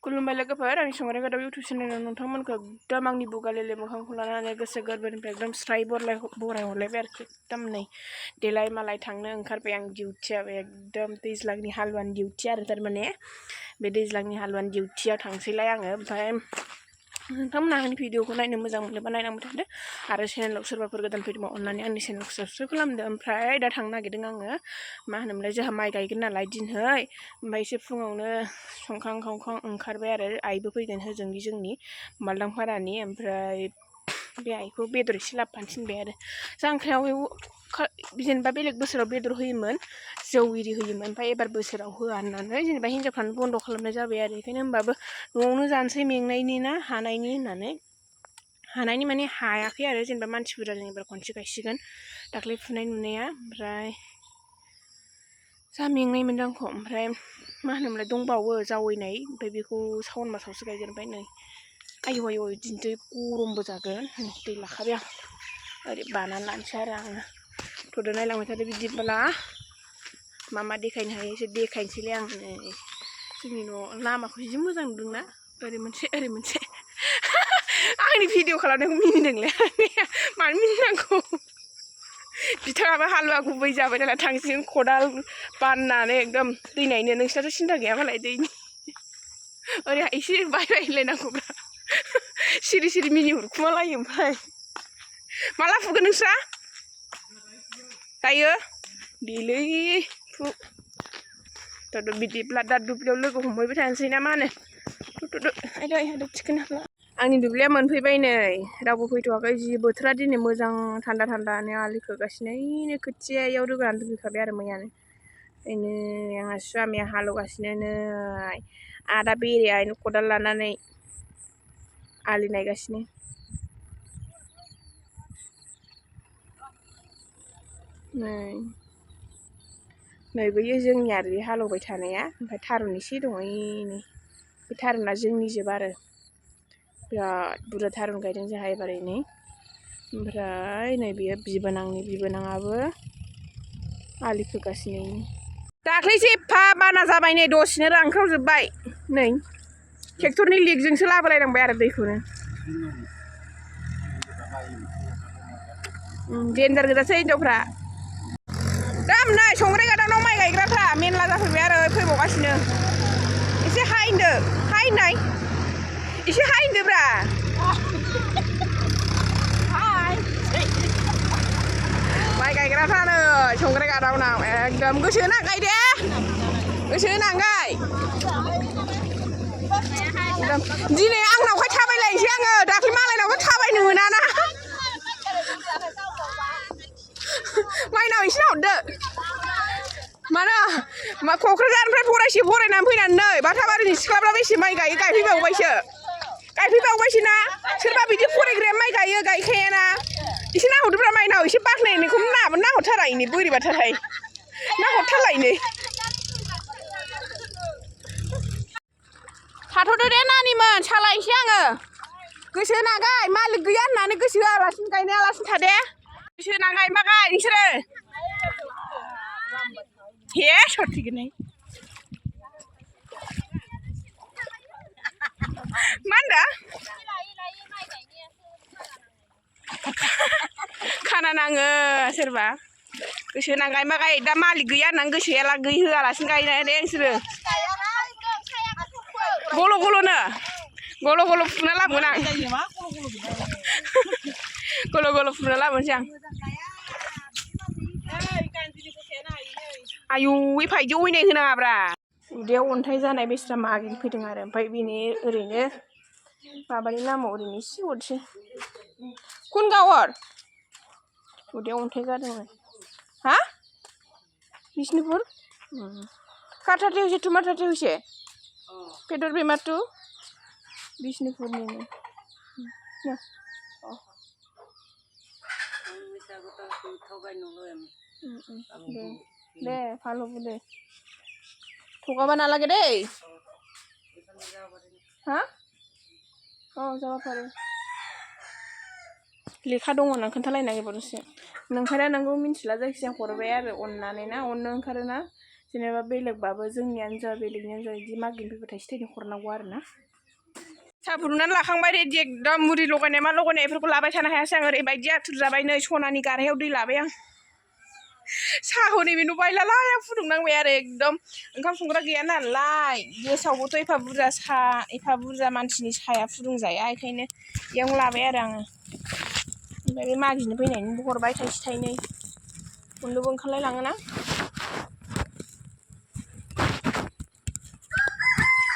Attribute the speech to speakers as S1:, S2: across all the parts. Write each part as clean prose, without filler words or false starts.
S1: खुलुमबाय लोगोफोर आंनि संग्राय गादाव इउटुब चेनेलाव नोंथांमोनखौ एकदम आंनि बुगालेले मोखांखौ लानानै गोसो गोरबोनिफ्राय एकदम स्राय बरायहरलायबाय आरोखि एकदम नै देलाय मालाय थांनो ओंखारबाय आं डिउटियाव एकदम दैज्लांनि हालुवानि डिउटि आरो थारमाने बे दैज्लांनि हालुवानि डिउटियाव थांसैलाय आङो ओमफ्राय नोंथांमोना आंनि भिडिअखौ नायनो मोजां मोनोबा नायलांबाय थादो आरो चेनेलाव सोरबाफोर गोदान फैदोंबा अननानै आंनि चेनेलखौ साबस्क्राइब खालामदो ओमफ्राय दा थांनो नागिरदों आङो मा होनोमोनलाय जोंहा माइ गायगोन नालाय दिनहै ओमफ्राय एसे फुङावनो संखां खावखां ओंखारबाय आरो आइबो फैगोन होजोंनि जोंनि मालदांपारानि ओमफ्राय बे आइखौ बेदर एसे लाबोफानो थिनबाय आरो जांख्रायाव जेनेबा बेलेग बोसोराव बेदर होयोमोन जौ इरि होयोमोन ओमफ्राय एबार बोसोराव होआ होननानै जेनेबा हिन्जावफ्रानो बन्द' खालामनाय जाबाय आरो बेखायनो होमबाबो न'आवनो जानोसै मेंनायनि ना हानायनि होननानै हानायनि माने हायाखै आरो जेनेबा मानसिफोरा जेनेबा खनसे गायसिगोन दाख्लै फुनाय नुनाया ओमफ्राय जा मेंनाय मोनदों आंखौ ओमफ्राय मा होनोमोनलाय दंबावो जावैनाय ओमफ्राय बेखौ सावन मासावसो गायगोन ओमफ्राय नै आयौ आयौ दिनथै गरमबो जागोन दै लाखाबाय आं ओरै बानानै लानोसै आरो आङो थ'दो नायलांबाय थादो बिदिब्ला मा मा देखायनो हायो एसे देखायनोसैलाय आं नै जोंनि न' लामाखौ जि मोजां नुदोंना ओरै मोनसे आंनि भिडिअ खालामनायखौ मिनिदोंलै मानो मिनिनांगौ बिथाङाबो हालुवा गुबै जाबाय नालाय थांसिगोन खदाल बाननानै एकदम दै नायनो नोंसिनाथ' सिन्था गैया मालाय दैनि ओरै एसे बायलायनांगौब्रा सिरि सिरि मिनि हरखुमालायो ओमफ्राय माला फुगोन नोंस्रा दायो देलै थ' बिदिब्ला दा दुब्लियाव लोगो हमहैबाय थानोसै ना मा होनो आयदै थिखोनो हाला आंनि दुब्लिया मोनफैबाय नै रावबो फैथ'वाखै जि बोथोरा दिनै मोजां थान्दा थान्दानो आलि खोगासिनो खोथियायाव रोगानानै दोनफैखाबाय आरो मैयानो ओरैनो आंहा स्वामिया हालेवगासिनो नै आदा बेरेया खदाल लानानै आलि नायगासिनो नै बैयो जोंनि आरो हालेवबाय थानाया ओमफ्राय थारुन एसे दङ नै बे थारुना जोंनिजोब आरो बिराद बुरजा थारुन गायदों जोंहा एबारै नै ओमफ्राय नै बेयो बिबोनाङाबो आलि खोगासिनो दाख्लैसो एफा बाना जाबाय नै दसेनो रानख्रावजोब्बाय नै ट्रेक्टरनि लिगजोंसो लाबोलायनांबाय आरो दैखौनो देन्जार गोजासै हिनजावफ्रा दाम नै संग्राय गादानाव माइ गायग्राफ्रा मेनला जाफैबाय आरो फैबावगासिनो एसे हायदो हायनाय एसे हायदोब्रा माइ गायग्राफ्रानो संग्राय गादानाव एकदम गोसो होनानै गाय दे गोसो होनानै गाय दिनै आंनावहाय थाबायलायनोसै आङो दाख्लै मालायनावबो थाबायनो मोनाना माइनाव एसे हरदो मानो क'क्राझारनिफ्राय फरायनानै फैनानै नै बाथाबारिनि सिख्लाफ्राबो एसे माइ गायो गायफैबावबायसो ना सोरबा बिदि फरायग्राया माइ गायो गायखायाना एसे नाहरदोब्रा माइनाव एसे बाख्नायनायखौ नाहरथारा इनि बोरैबाथारहाय नाहरथारलायनो थाथ'दो दे नानिमोन सालायनोसै आङो गोसो होना गाय मालिक गैया होननानै गोसो होआलासिनो गायनायालासिनो थादे गोसो होना गायनोबा गाय नोंसोरो हे सथिगोनहाय मा होनदों खाना नाङो सोरबा गोसो होना गायनोबा गाय दा मालिक गैया होननानै गोसो होआलासिनो गायनाया दे नोंसोरो गल' गल' फुना लाबोगोन आं गल' फुना लाबोनोसै आं आयु एफा इदि अयनाय होनाङाब्रा उदैयाव अन्थाइ जानाय बेस्रा मागिनो फैदों आरो ओमफ्राय बेनि ओरैनो माबानि नामाव ओरैनो एसे हरसै कुन गावर उदैयाव अन्थाइ जादोंमोन हा बिष्णुपुर কাটাতে হয়েছে টুমাটাতে হয়েছে পেটের বেমারটো বিষ্ণুপুর নিয়ে দে ভালো দে ঠকাবা নালাগে দেই হ্যাঁ যাবা পারে लेखा दङ होनना खोन्थालायनो नागिरबावदोंसो नोंखारा नोंगौ मिन्थिला जायखिजाया हरबाय आरो अननानै ना अननो ओंखारोना जेनेबा बेलेगबाबो जोंनियानो जा बेलेगनियानो जा बिदि मागिनो फैबाथाय सिथायनो हरनांगौ आरो ना साहा फुदुंनानै लाखांबाय रेडि एकदम मुरि लगायनाय मा लगायनाय बेफोरखौ लाबाय थानो हायासै आं ओरैबायदि आथुर जाबाय नै सनानि गारहायाव दै लाबाय आं साहाखौ नैबे नुबायलाय आं फुदुंनांबाय आरो एकदम ओंखाम संग्रा गैया नालाय गेसावबोथ' एफा बुरजा मानसिनि साया फुदुंजाया बेखायनो बेयावनो लाबाय आरो आङो ओमफ्राय बे मागिनो फैनायनिबो हरबाय थाइसे थाइनै उननोबो ओंखारलायलाङोना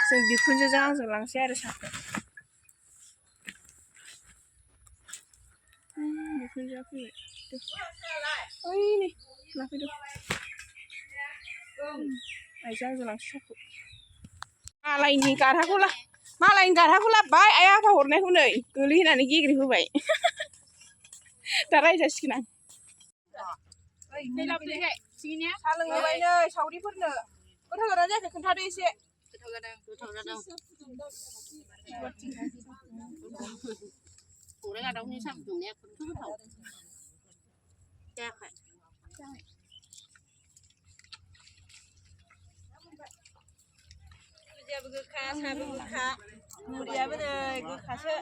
S1: जों बिखुनजोजों आंजों लांसै आरो साहाखौ बिखुनजोआ फैबाय ओइ नै लाफैदो आइजों आंजों लांसै साहाखौ मालायनि गारहाखौ लाबोबाय आइ आफा हरनायखौ नै गोलैहोनानै गेग्रेबहोबाय दा रायजासिगोन आं साहा लोंहोबाय नै सावरिफोरनो गोथाव जादोंना जायाखै खोन्थादो एसे गोथाव जादों संग्राय गादावनि साहा फुदुंनाया खनथ' गोथाव जायाखै फुजायाबो गोखा साहाबो गोखा मुरियाबो नै गोखासो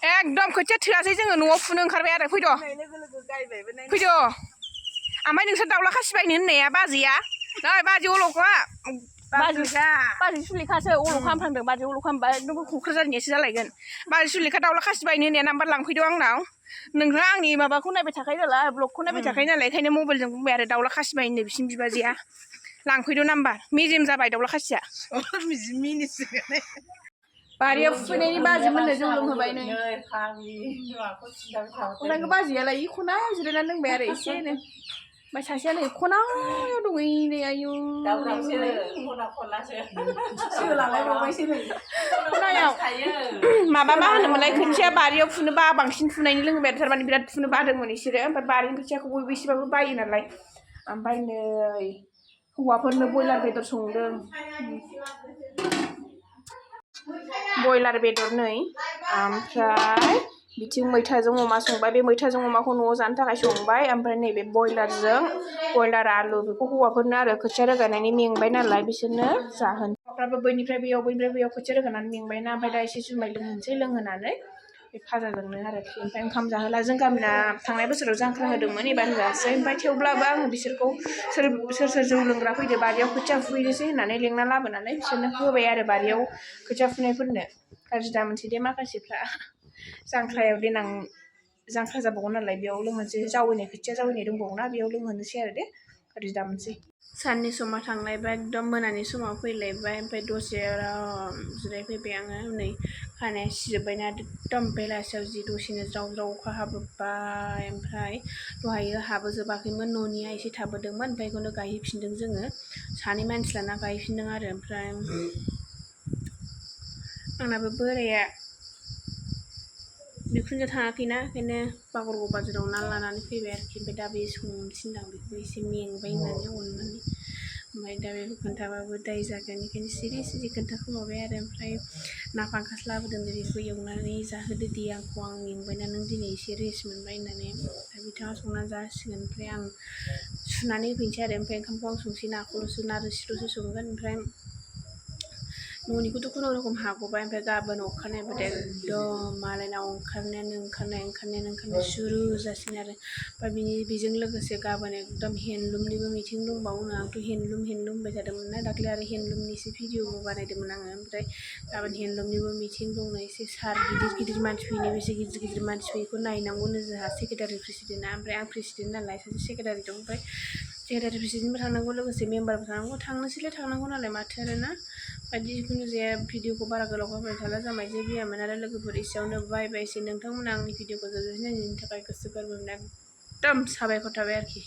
S1: एकदम खोथिया थोआसै जोङो न'आव फुनो ओंखारबाय आरो फैद' ओमफ्राय नोंसोर दाउला खासि बायनो होननाया बाजैया नै बाजै अल'खा बाजै सुलेखासो अल'खा होनफ्रांदों बाजै अल'खा होनबा एकदम क'क्राझारनियासो जालायगोन बाजै सुलेखा दाउला खासि बायनो होननाया नाम्बार लांफैदो आंनाव नोंहा आंनि माबाखौ नायबाय थाखायो नालाय ब्लगखौ नायबाय थाखायो नालाय बेखायनो मबाइलजों बुंबाय आरो दाउला खासि बायनो बिसिनि बिबाजैया लांफैदो नाम्बार मेजेम जाबाय दाउला खासिया बारियाव फुफैनायनि बाजैमोननो जौ लोंहोबाय नै ओमफ्राय बाजैयालाय खना जिरायनानै लोंबाय आरो एसेनो ओमफ्राय सासेया नै खनायाव दङ नै आयु खनायाव माबा मा होनोमोनलाय खोथिया बारियाव फुनो बा बांसिन फुनायनि लोंबाय आरो थारमाने बिराद फुनो बादोंमोन बिसोरो ओमफ्राय बारिनि खोथियाखौ बयबो एसेबाबो बायो नालाय ओमफ्राय नै हौवाफोरनो बयलार बेदर संदों बयलार बेदर नै ओमफ्राय बिथिं मैथाजों अमा संबाय बे मैथाजों अमाखौ न'आव जानो थाखाय संबाय ओमफ्राय नैबे बयलार आलु बेखौ हौवाफोरनो आरो खोथिया रोगानायनि मेंबाय नालाय बिसोरनो जाहोनो हौवाफ्राबो बैनिफ्राय बैयाव खोथिया रोगानानै मेंबायना ओमफ्राय दा एसे जुमाय लोंहोनानै बे फाजाजोंनो आरोखि ओमफ्राय ओंखाम जाहोला जों गामिना थांनाय बोसोराव जांख्रा होदोंमोन एबार होआसै ओमफ्राय थेवब्लाबो आङो बिसोरखौ सोर जौ लोंग्रा फैदो बारियाव खोथिया फुहैनोसै होननानै लेंना लाबोनानै बिसोरनो होबाय आरो बारियाव खोथिया फुनायफोरनो गाज्रि दा मोनसै दे माखासेफ्रा जांख्रायाव देनां जांख्रा जाबावगोन नालाय बेयाव लोंहोनोसै खोथिया जावैनाय दंबावोना बेयाव लोंहोनोसै आरो दे गाज्रि दा मोनसै साननि समा थांलायबाय एकदम मोनानि समाव फैलायबाय ओमफ्राय दसे आराम जिरायफैबाय आङो नै खानाया सिजोब्बायना एकदम बेलासियाव जि दसेनो ज्राव ज्राव अखा हाबोब्बाय ओमफ्राय दहायो हाबोजोबाखैमोन न'निया एसे थाबोदोंमोन ओमफ्राय बेखौनो गायहैफिनदों जोङो सानै मानसि लाना गायफिनदों आरो ओमफ्राय आंनाबो बोराया बिखुनजो थाङाखैना ओंखायनो बागरगाव बाजाराव ना लानानै फैबाय आरोखि ओमफ्राय दा बे संनो थिनदां बेखौ एसे मेंबाय होननानै अननानै ओमफ्राय दा बेखौ खोन्थाबाबो दाय जागोन बेखायनो सिरि खोन्थाखोमाबाय आरो ओमफ्राय ना फांखास लाबोदों बेखौ एवनानै जाहोदो दे आंखौ आं मेंबायना नों दिनै एसे रेस्ट मोनबाय होननानै दा बिथाङा संनानै जासिगोन ओमफ्राय आं सुनानै होफैनोसै आरो ओमफ्राय ओंखामखौ आं संसै नाखौल'सो ना रोसिल'सो संगोन ओमफ्राय न'निखौथ' खुनुरुखुम हाग'बाय ओमफ्राय गाबोन अखानायबाथाय एकदम मालायनाव ओंखारनाया सुरु जासिगोन आरो ओमफ्राय बेजों लोगोसे गाबोन एकदम हेन्दलुमनिबो मिटिं दंबावोनो आंथ' हेन्दलुम होनबाय थादोंमोन ना दाख्लै आरो हेन्दलुमनि एसे भिडिअबो बानायदोंमोन आङो ओमफ्राय गाबोन हेन्दलुमनिबो मिटिं दंनो एसे सार गिदिर मानसि फैनो बेसे गिदिर मानसि फैयो नायनांगौनो जोंहा सेक्रेटारि प्रेसिडेन्टआ ओमफ्राय आं प्रेसिडेन्ट नालाय सासे सेक्रेटारि दं ओमफ्राय सेक्रेटारि प्रेसिडेन्टबो थांनांगौ लोगोसे मेम्बारबो थांनांगौ थांनांगौ नालाय माथो आरोना बायदि जिखुनु जाया भिडिअखौ बारा गोलाव खालामबाय थाला जामाय जे गैयामोन आरो लोगोफोर एसेयावनो बाय बायसै नोंथांमोना आंनि भिडिअखौ जोबजासिम नायनायनि थाखाय गोसो गोरबोनिफ्राय एकदम साबायखर थाबाय आरोखि।